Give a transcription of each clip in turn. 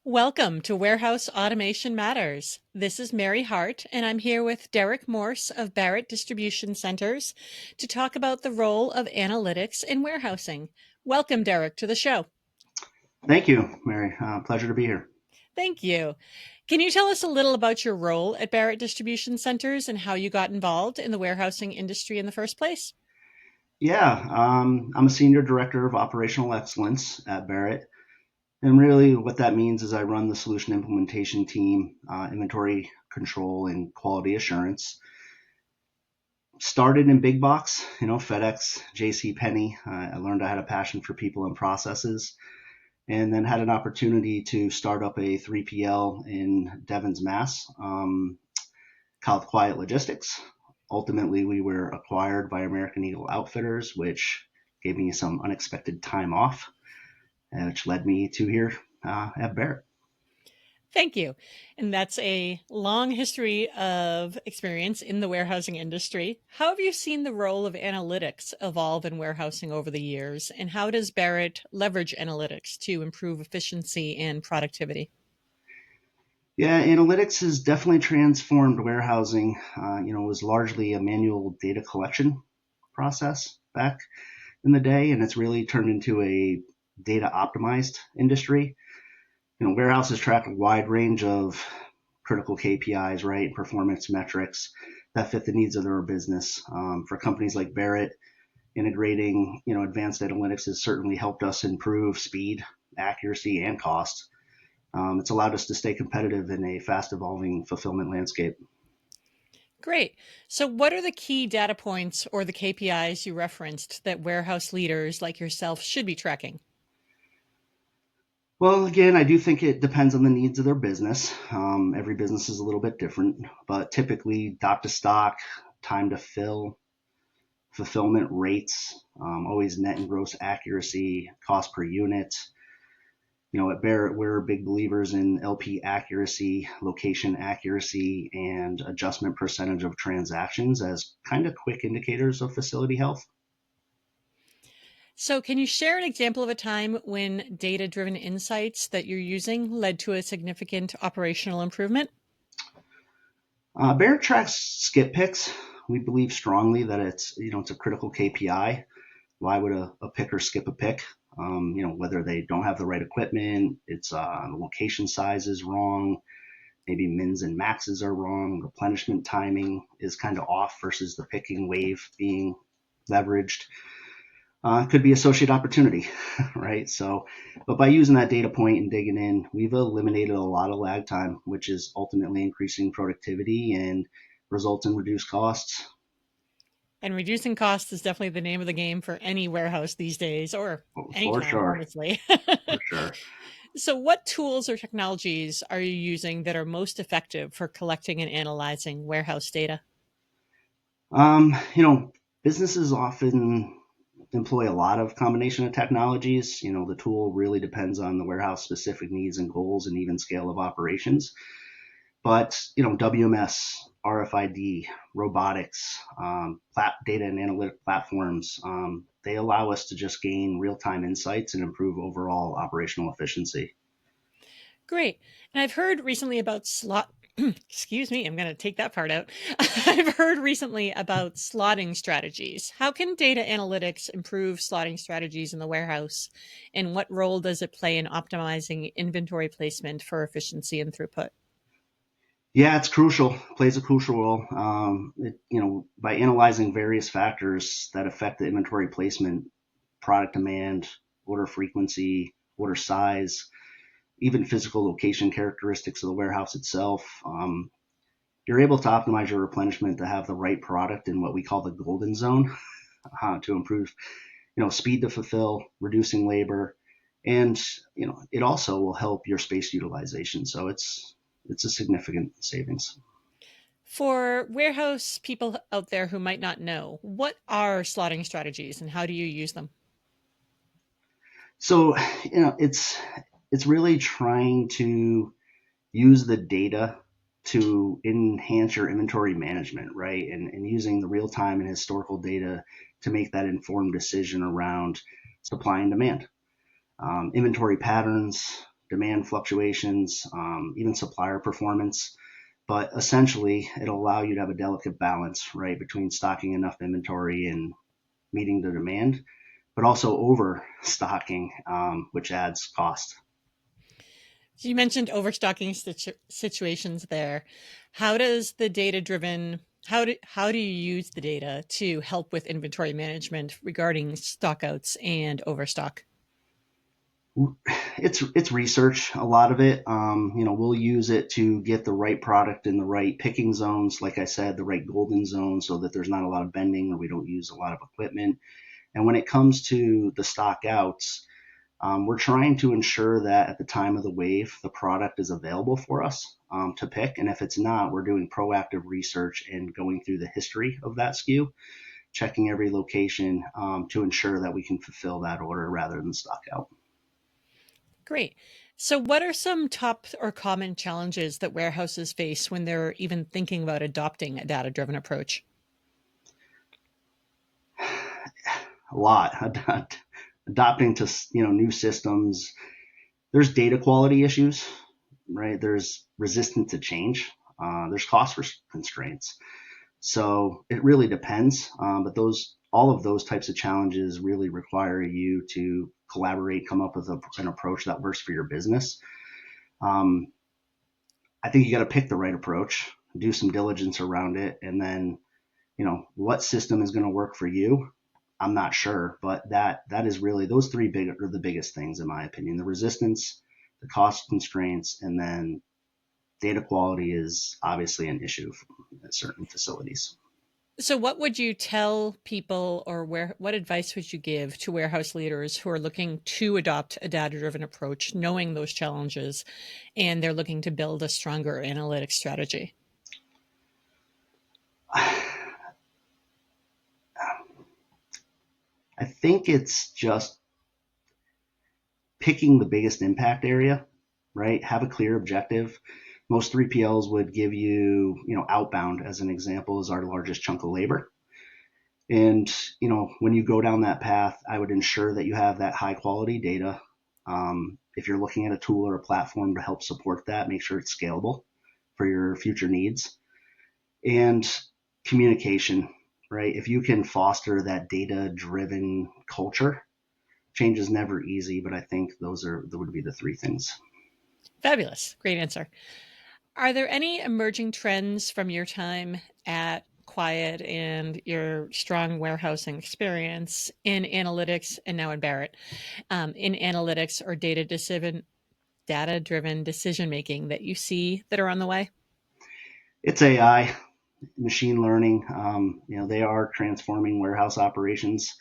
Welcome to Warehouse Automation Matters. This is Mary Hart, and I'm here with Derek Morse of Barrett Distribution Centers to talk about the role of analytics in warehousing. Welcome, Derek, to the show. Thank you, Mary. Pleasure to be here. Thank you. Can you tell us a little about your role at Barrett Distribution Centers and how you got involved in the warehousing industry in the first place? Yeah, I'm a senior director of operational excellence at Barrett. And really, what that means is I run the solution implementation team, inventory control, and quality assurance. Started in big box, FedEx, JC Penney. I learned I had a passion for people and processes, and then had an opportunity to start up a 3PL in Devens, Mass, called Quiet Logistics. Ultimately, we were acquired by American Eagle Outfitters, which gave me some unexpected time off, which led me to here at Barrett. Thank you. And that's a long history of experience in the warehousing industry. How have you seen the role of analytics evolve in warehousing over the years? And how does Barrett leverage analytics to improve efficiency and productivity? Yeah, analytics has definitely transformed warehousing. It was largely a manual data collection process back in the day, and it's really turned into a data optimized industry. Warehouses track a wide range of critical KPIs, right? Performance metrics that fit the needs of their business. For companies like Barrett, integrating, advanced analytics has certainly helped us improve speed, accuracy, and cost. It's allowed us to stay competitive in a fast evolving fulfillment landscape. Great. So, what are the key data points or the KPIs you referenced that warehouse leaders like yourself should be tracking? Well, again, I do think it depends on the needs of their business. Every business is a little bit different, but typically dock to stock, time to fill, fulfillment rates, always net and gross accuracy, cost per unit. At Barrett, we're big believers in LP accuracy, location accuracy, and adjustment percentage of transactions as kind of quick indicators of facility health. So, can you share an example of a time when data driven insights that you're using led to a significant operational improvement? Barrett tracks skip picks. We believe strongly that it's a critical KPI. Why would a picker skip a pick? Whether they don't have the right equipment, it's the location size is wrong, maybe mins and maxes are wrong, replenishment timing is kind of off versus the picking wave being leveraged. Could be associate opportunity, right? So, but by using that data point and digging in, we've eliminated a lot of lag time, which is ultimately increasing productivity and results in reduced costs. And reducing costs is definitely the name of the game for any warehouse these days, or For anytime, sure, honestly. for sure. So, what tools or technologies are you using that are most effective for collecting and analyzing warehouse data? Um, you know, Businesses often employ a lot of combination of technologies. The tool really depends on the warehouse specific needs and goals and even scale of operations. But WMS, RFID, robotics, data and analytic platforms, they allow us to just gain real-time insights and improve overall operational efficiency. Great. And I've heard recently about excuse me, I'm going to take that part out. I've heard recently about slotting strategies. How can data analytics improve slotting strategies in the warehouse? And what role does it play in optimizing inventory placement for efficiency and throughput? Yeah, it's crucial. Plays a crucial role. By analyzing various factors that affect the inventory placement, product demand, order frequency, order size, even physical location characteristics of the warehouse itself, you're able to optimize your replenishment to have the right product in what we call the golden zone to improve, speed to fulfill, reducing labor, and it also will help your space utilization. So it's a significant savings. For warehouse people out there who might not know, what are slotting strategies and how do you use them? So it's really trying to use the data to enhance your inventory management, right? And using the real time and historical data to make that informed decision around supply and demand, inventory patterns, demand fluctuations, even supplier performance. But essentially, it'll allow you to have a delicate balance, right, between stocking enough inventory and meeting the demand, but also overstocking, which adds cost. So you mentioned overstocking situations there. How does the data driven how do you use the data to help with inventory management regarding stockouts and overstock? It's research. A lot of it, we'll use it to get the right product in the right picking zones. Like I said, the right golden zone, so that there's not a lot of bending or we don't use a lot of equipment. And when it comes to the stock outs, we're trying to ensure that at the time of the wave, the product is available for us to pick. And if it's not, we're doing proactive research and going through the history of that SKU, checking every location to ensure that we can fulfill that order rather than stock out. Great. So what are some top or common challenges that warehouses face when they're even thinking about adopting a data-driven approach? A lot. Adopting to new systems. There's data quality issues, right? There's resistance to change. There's cost constraints. So it really depends. But those all of those types of challenges really require you to collaborate, come up with an approach that works for your business. Um, I think you got to pick the right approach, do some diligence around it, and then what system is going to work for you. I'm not sure, but that is really those three big are the biggest things in my opinion. The resistance, the cost constraints, and then data quality is obviously an issue at certain facilities. So what would you tell people or what advice would you give to warehouse leaders who are looking to adopt a data-driven approach, knowing those challenges, and they're looking to build a stronger analytics strategy? I think it's just picking the biggest impact area, right? Have a clear objective. Most 3PLs would give you, outbound as an example is our largest chunk of labor. And, when you go down that path, I would ensure that you have that high quality data. If you're looking at a tool or a platform to help support that, make sure it's scalable for your future needs. And communication, right? If you can foster that data driven culture, change is never easy, but I think those would be the three things. Fabulous. Great answer. Are there any emerging trends from your time at Quiet and your strong warehousing experience in analytics and now in Barrett, in analytics or data-driven decision making that you see that are on the way? It's AI, machine learning. They are transforming warehouse operations.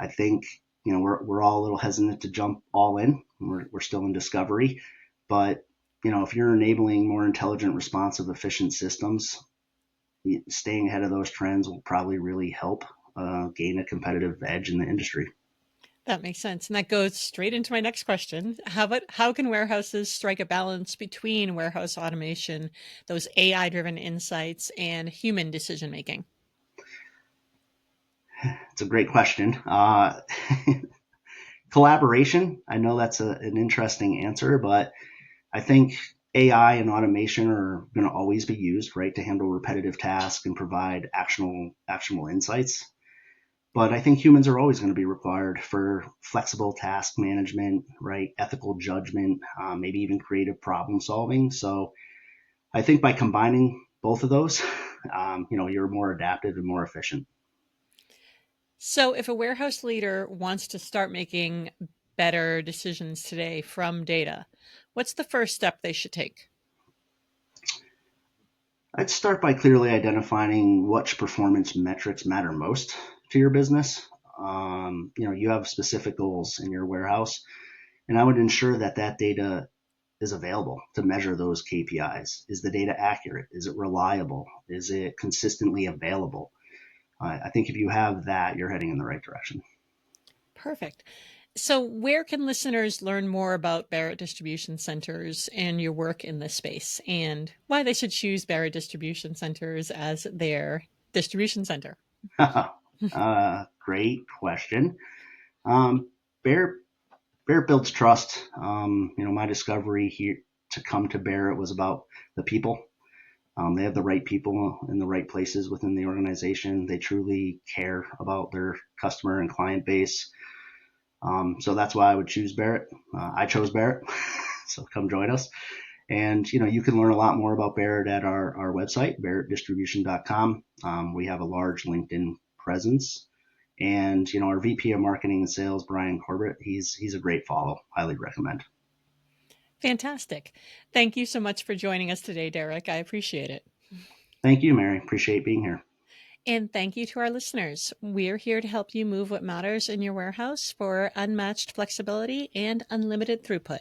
I think we're all a little hesitant to jump all in. We're still in discovery, but if you're enabling more intelligent, responsive, efficient systems, staying ahead of those trends will probably really help gain a competitive edge in the industry. That makes sense. And that goes straight into my next question. How can warehouses strike a balance between warehouse automation, those AI driven insights, and human decision making? It's a great question. Collaboration. I know that's an interesting answer, but I think AI and automation are going to always be used, right, to handle repetitive tasks and provide actionable insights. But I think humans are always going to be required for flexible task management, right, ethical judgment, maybe even creative problem solving. So I think by combining both of those, you're more adaptive and more efficient. So, if a warehouse leader wants to start making better decisions today from data, what's the first step they should take? I'd start by clearly identifying which performance metrics matter most to your business. You have specific goals in your warehouse, and I would ensure that that data is available to measure those KPIs. Is the data accurate? Is it reliable? Is it consistently available? I think if you have that, you're heading in the right direction. Perfect. So, where can listeners learn more about Barrett Distribution Centers and your work in this space and why they should choose Barrett Distribution Centers as their distribution center? Great question. Um, Bear, Barrett builds trust. My discovery here to come to Barrett was about the people. They have the right people in the right places within the organization. They truly care about their customer and client base. So that's why I would choose Barrett. I chose Barrett, so come join us. And you can learn a lot more about Barrett at our website, barrettdistribution.com. We have a large LinkedIn presence, and our VP of Marketing and Sales, Brian Corbett, he's a great follow. Highly recommend. Fantastic. Thank you so much for joining us today, Derek. I appreciate it. Thank you, Mary. Appreciate being here. And thank you to our listeners. We're here to help you move what matters in your warehouse for unmatched flexibility and unlimited throughput.